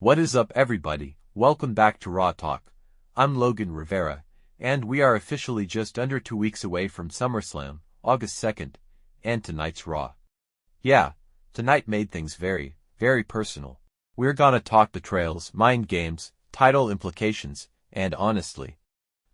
What is up, everybody? Welcome back to Raw Talk. I'm Logan Rivera, and we are officially just under 2 weeks away from SummerSlam, August 2nd, and tonight's Raw. Yeah, tonight made things very, very personal. We're gonna talk betrayals, mind games, title implications, and honestly,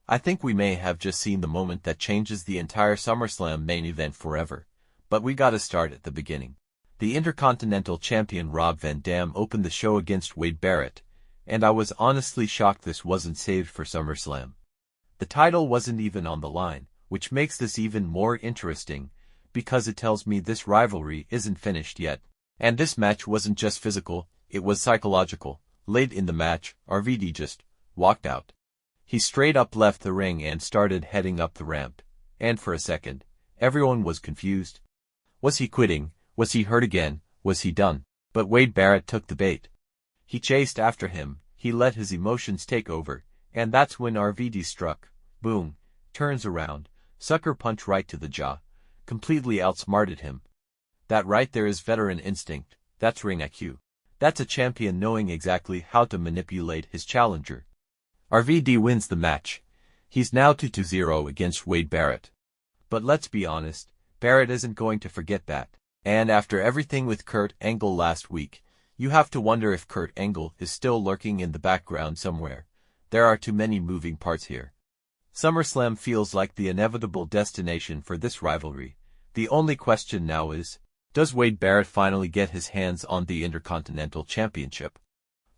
I think we may have just seen the moment that changes the entire SummerSlam main event forever. But we gotta start at the beginning. The Intercontinental Champion Rob Van Dam opened the show against Wade Barrett, and I was honestly shocked this wasn't saved for SummerSlam. The title wasn't even on the line, which makes this even more interesting, because it tells me this rivalry isn't finished yet. And this match wasn't just physical, it was psychological. Late in the match, RVD just walked out. He straight up left the ring and started heading up the ramp, and for a second, everyone was confused. Was he quitting? Was he hurt again? Was he done? But Wade Barrett took the bait. He chased after him, he let his emotions take over, and that's when RVD struck. Boom. Turns around. Sucker punch right to the jaw. Completely outsmarted him. That right there is veteran instinct. That's ring IQ. That's a champion knowing exactly how to manipulate his challenger. RVD wins the match. He's now 2-0 against Wade Barrett. But let's be honest, Barrett isn't going to forget that. And after everything with Kurt Angle last week, you have to wonder if Kurt Angle is still lurking in the background somewhere. There are too many moving parts here. SummerSlam feels like the inevitable destination for this rivalry. The only question now is, does Wade Barrett finally get his hands on the Intercontinental Championship?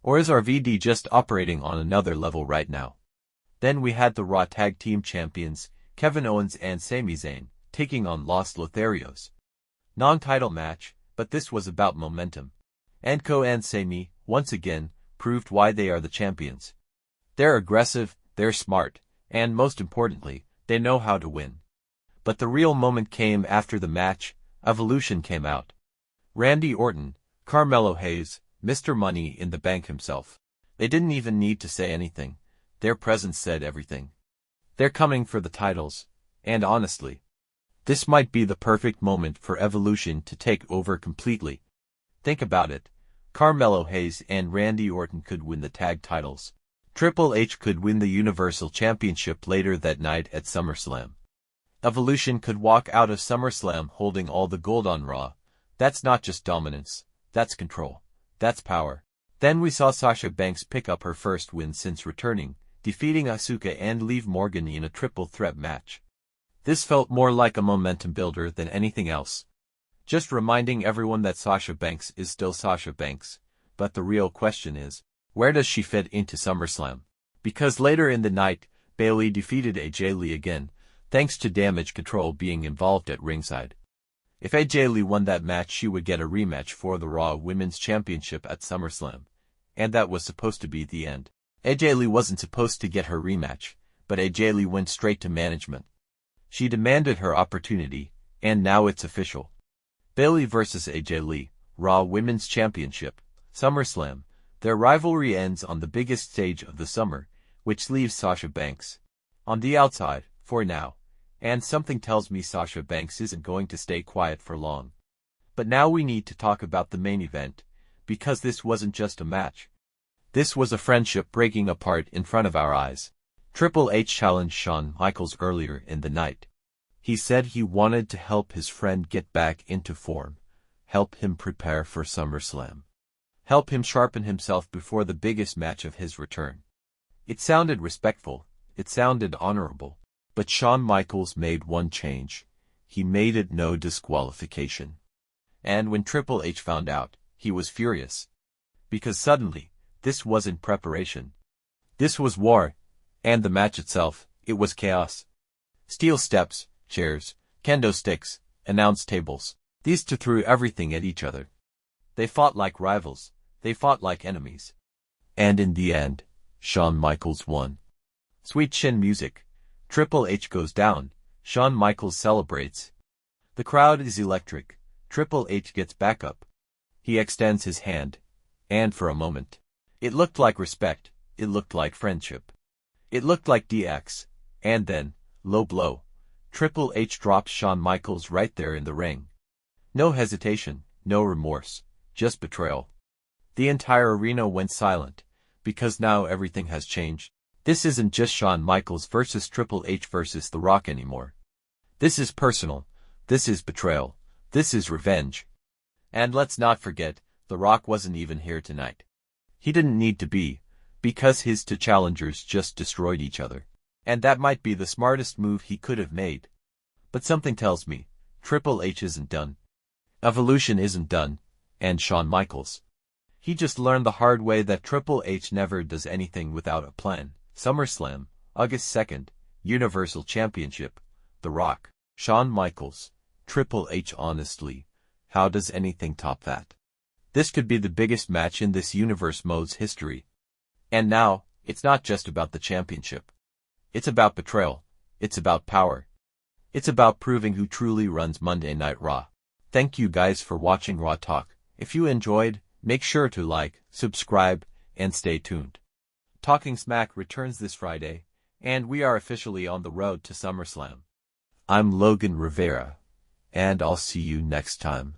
Or is RVD just operating on another level right now? Then we had the Raw Tag Team Champions, Kevin Owens and Sami Zayn, taking on Los Lotharios. Non-title match, but this was about momentum. Enko and Sami, once again, proved why they are the champions. They're aggressive, they're smart, and most importantly, they know how to win. But the real moment came after the match. Evolution came out. Randy Orton, Carmelo Hayes, Mr. Money in the Bank himself. They didn't even need to say anything. Their presence said everything. They're coming for the titles, and honestly, this might be the perfect moment for Evolution to take over completely. Think about it. Carmelo Hayes and Randy Orton could win the tag titles. Triple H could win the Universal Championship later that night at SummerSlam. Evolution could walk out of SummerSlam holding all the gold on Raw. That's not just dominance. That's control. That's power. Then we saw Sasha Banks pick up her first win since returning, defeating Asuka and Liv Morgan in a triple threat match. This felt more like a momentum builder than anything else. Just reminding everyone that Sasha Banks is still Sasha Banks. But the real question is, where does she fit into SummerSlam? Because later in the night, Bayley defeated AJ Lee again, thanks to Damage Control being involved at ringside. If AJ Lee won that match, she would get a rematch for the Raw Women's Championship at SummerSlam. And that was supposed to be the end. AJ Lee wasn't supposed to get her rematch, but AJ Lee went straight to management. She demanded her opportunity, and now it's official. Bayley versus AJ Lee, Raw Women's Championship, SummerSlam. Their rivalry ends on the biggest stage of the summer, which leaves Sasha Banks on the outside, for now. And something tells me Sasha Banks isn't going to stay quiet for long. But now we need to talk about the main event, because this wasn't just a match. This was a friendship breaking apart in front of our eyes. Triple H challenged Shawn Michaels earlier in the night. He said he wanted to help his friend get back into form, help him prepare for SummerSlam, help him sharpen himself before the biggest match of his return. It sounded respectful, it sounded honorable, but Shawn Michaels made one change. He made it no disqualification. And when Triple H found out, he was furious. Because suddenly, this wasn't preparation. This was war. And the match itself, it was chaos. Steel steps, chairs, kendo sticks, announce tables. These two threw everything at each other. They fought like rivals. They fought like enemies. And in the end, Shawn Michaels won. Sweet chin music. Triple H goes down. Shawn Michaels celebrates. The crowd is electric. Triple H gets back up. He extends his hand. And for a moment, it looked like respect. It looked like friendship. It looked like DX, and then, low blow. Triple H drops Shawn Michaels right there in the ring. No hesitation, no remorse, just betrayal. The entire arena went silent, because now everything has changed. This isn't just Shawn Michaels versus Triple H versus The Rock anymore. This is personal. This is betrayal. This is revenge. And let's not forget, The Rock wasn't even here tonight. He didn't need to be, because his two challengers just destroyed each other. And that might be the smartest move he could have made. But something tells me, Triple H isn't done. Evolution isn't done, and Shawn Michaels. He just learned the hard way that Triple H never does anything without a plan. SummerSlam, August 2nd, Universal Championship, The Rock, Shawn Michaels, Triple H. Honestly, how does anything top that? This could be the biggest match in this Universe mode's history. And now, it's not just about the championship. It's about betrayal. It's about power. It's about proving who truly runs Monday Night Raw. Thank you guys for watching Raw Talk. If you enjoyed, make sure to like, subscribe, and stay tuned. Talking Smack returns this Friday, and we are officially on the road to SummerSlam. I'm Logan Rivera, and I'll see you next time.